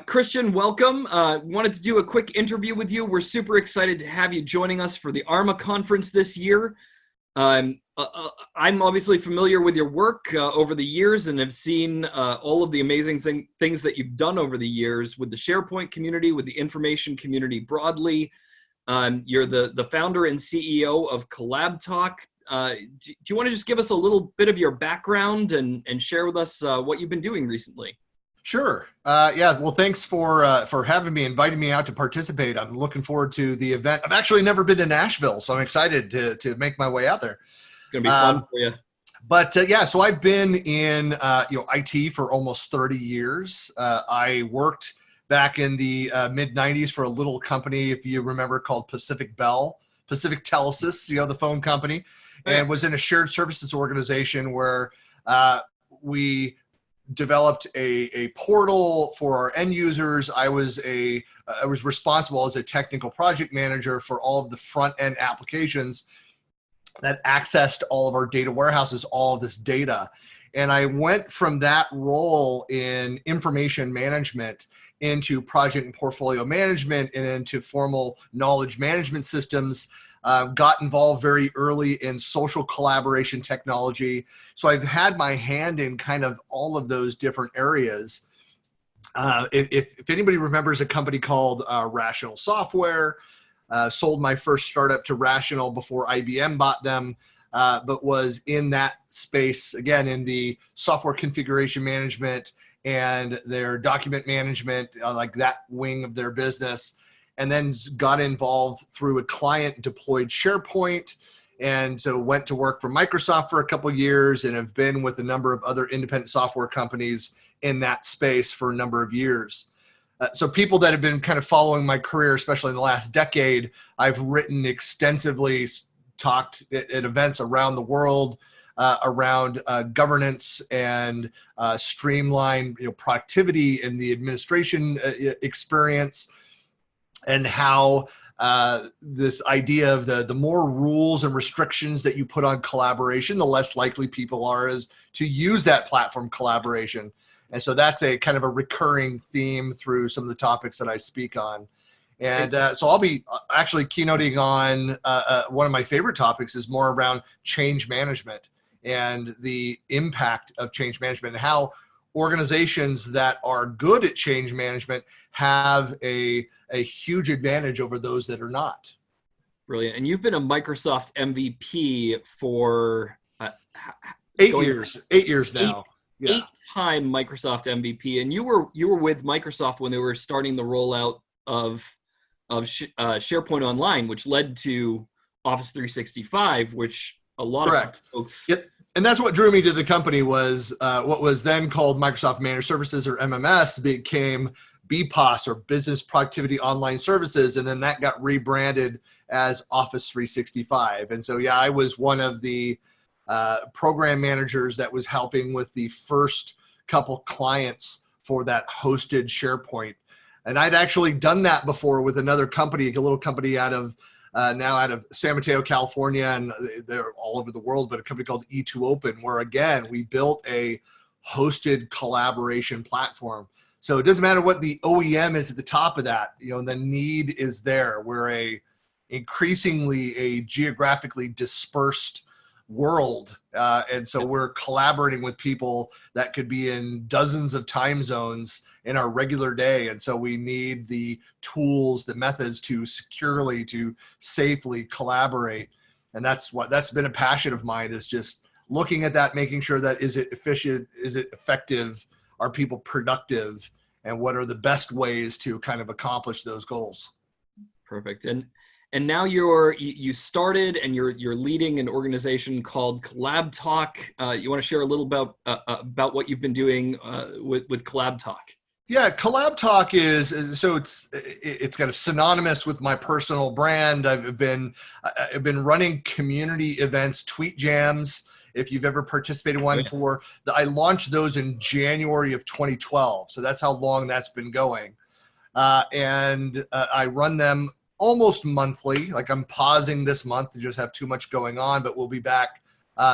Christian, welcome. Wanted to do a quick interview with you. We're super excited to have you joining us for the ARMA conference this year. I'm obviously familiar with your work over the years and have seen all of the amazing things that you've done over the years with the SharePoint community, with the information community broadly. You're the founder and CEO of CollabTalk. Do you want to just give us a little bit of your background and share with us what you've been doing recently? Sure. Yeah. Well, thanks for having me, inviting me out to participate. I'm looking forward to the event. I've actually never been to Nashville, so I'm excited to make my way out there. It's going to be fun for you. But yeah, so I've been in IT for almost 30 years. I worked back in the mid 90s for a little company, if you remember, called Pacific Telesis, the phone company, and was in a shared services organization where we developed a portal for our end users. I was responsible as a technical project manager for all of the front end applications that accessed all of our data warehouses, all of this data. And I went from that role in information management into project and portfolio management and into formal knowledge management systems. Got involved very early in social collaboration technology. So I've had my hand in kind of all of those different areas. If anybody remembers a company called Rational Software, sold my first startup to Rational before IBM bought them, but was in that space, again, in the software configuration management and their document management, like that wing of their business. And then got involved through a client deployed SharePoint. And so went to work for Microsoft for a couple of years and have been with a number of other independent software companies in that space for a number of years. So people that have been kind of following my career, especially in the last decade, I've written extensively, talked at events around the world around governance and streamline productivity in the administration experience. And how this idea of the more rules and restrictions that you put on collaboration, the less likely people are is to use that platform collaboration. And so that's a kind of a recurring theme through some of the topics that I speak on. And so I'll be actually keynoting on one of my favorite topics is more around change management and the impact of change management and how organizations that are good at change management have a huge advantage over those that are not. Brilliant. And you've been a Microsoft MVP for 8 years. 8 years now. Yeah. 8-time Microsoft MVP, and you were with Microsoft when they were starting the rollout of SharePoint Online, which led to Office 365, which a lot of folks. Yep. And that's what drew me to the company was what was then called Microsoft Managed Services, or MMS, became BPOS, or Business Productivity Online Services, and then that got rebranded as Office 365. And so, yeah, I was one of the program managers that was helping with the first couple clients for that hosted SharePoint. And I'd actually done that before with another company, a little company out of San Mateo, California, and they're all over the world, but a company called E2Open, where again, we built a hosted collaboration platform. So it doesn't matter what the OEM is at the top of that, the need is there. We're increasingly a geographically dispersed world. And so we're collaborating with people that could be in dozens of time zones in our regular day. And so we need the tools, the methods to securely, to safely collaborate. And that's been a passion of mine, is just looking at that, making sure that is it efficient, is it effective, are people productive, and what are the best ways to kind of accomplish those goals. Perfect. And now you started and you're leading an organization called CollabTalk. You want to share a little about what you've been doing with CollabTalk? Yeah, CollabTalk it's kind of synonymous with my personal brand. I've been running community events, tweet jams. If you've ever participated in one before, I launched those in January of 2012. So that's how long that's been going. And I run them almost monthly. Like, I'm pausing this month to just have too much going on, but we'll be back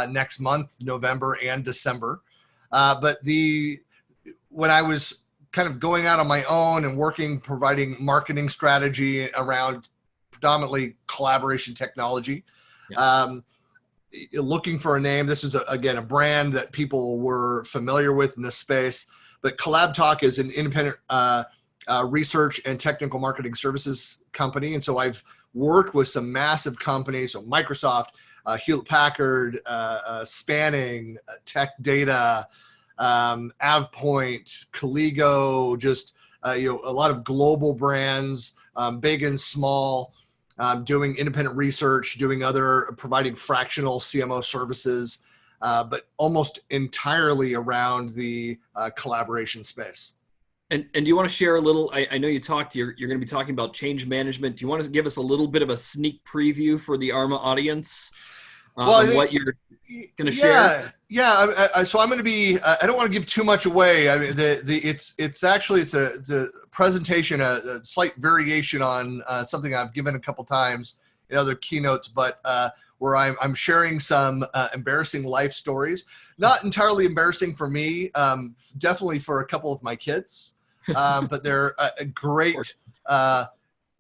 next month, November and December. But when I was kind of going out on my own and working, providing marketing strategy around predominantly collaboration technology. Yeah. Looking for a name. This is, again, a brand that people were familiar with in this space. But CollabTalk is an independent research and technical marketing services company. And so I've worked with some massive companies, so Microsoft, Hewlett-Packard, Spanning, Tech Data, AvePoint, Colligo, just a lot of global brands, big and small, doing independent research, providing fractional CMO services, but almost entirely around the collaboration space. And do you want to share a little, I know you talked, you're going to be talking about change management. Do you want to give us a little bit of a sneak preview for the ARMA audience on what you're going to share? Yeah. So I'm going to be, I don't want to give too much away. I mean, it's a presentation, a slight variation on something I've given a couple times in other keynotes, but where I'm sharing some embarrassing life stories. Not entirely embarrassing for me, definitely for a couple of my kids, but they're a great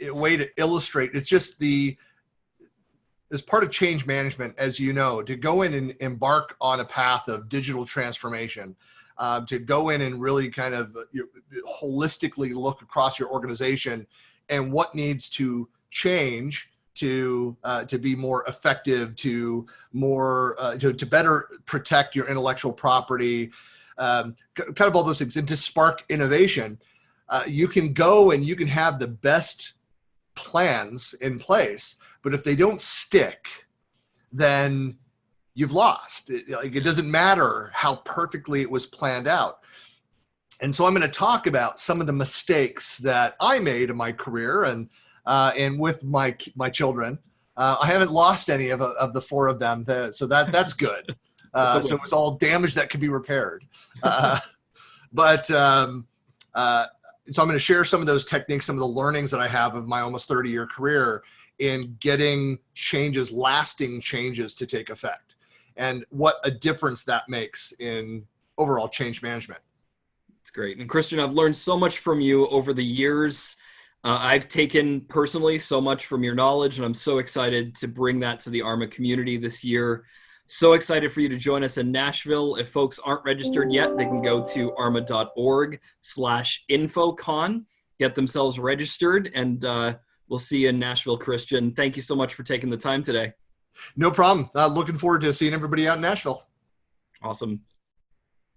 way to illustrate. It's just as part of change management, as you know, to go in and embark on a path of digital transformation, to go in and really kind of holistically look across your organization and what needs to change to be more effective, to better protect your intellectual property, kind of all those things, and to spark innovation. You can go and you can have the best plans in place, but if they don't stick, then you've lost. It doesn't matter how perfectly it was planned out. And so I'm going to talk about some of the mistakes that I made in my career and with my children. I haven't lost any of the four of them, so that's good. So it was all damage that could be repaired. So I'm going to share some of those techniques, some of the learnings that I have of my almost 30-year career in getting lasting changes to take effect, and what a difference that makes in overall change management. It's great. And Christian, I've learned so much from you over the years. I've taken personally so much from your knowledge, and I'm so excited to bring that to the ARMA community this year. So excited for you to join us in Nashville. If folks aren't registered yet, they can go to arma.org/infocon, get themselves registered, and we'll see you in Nashville, Christian. Thank you so much for taking the time today. No problem. Looking forward to seeing everybody out in Nashville. Awesome.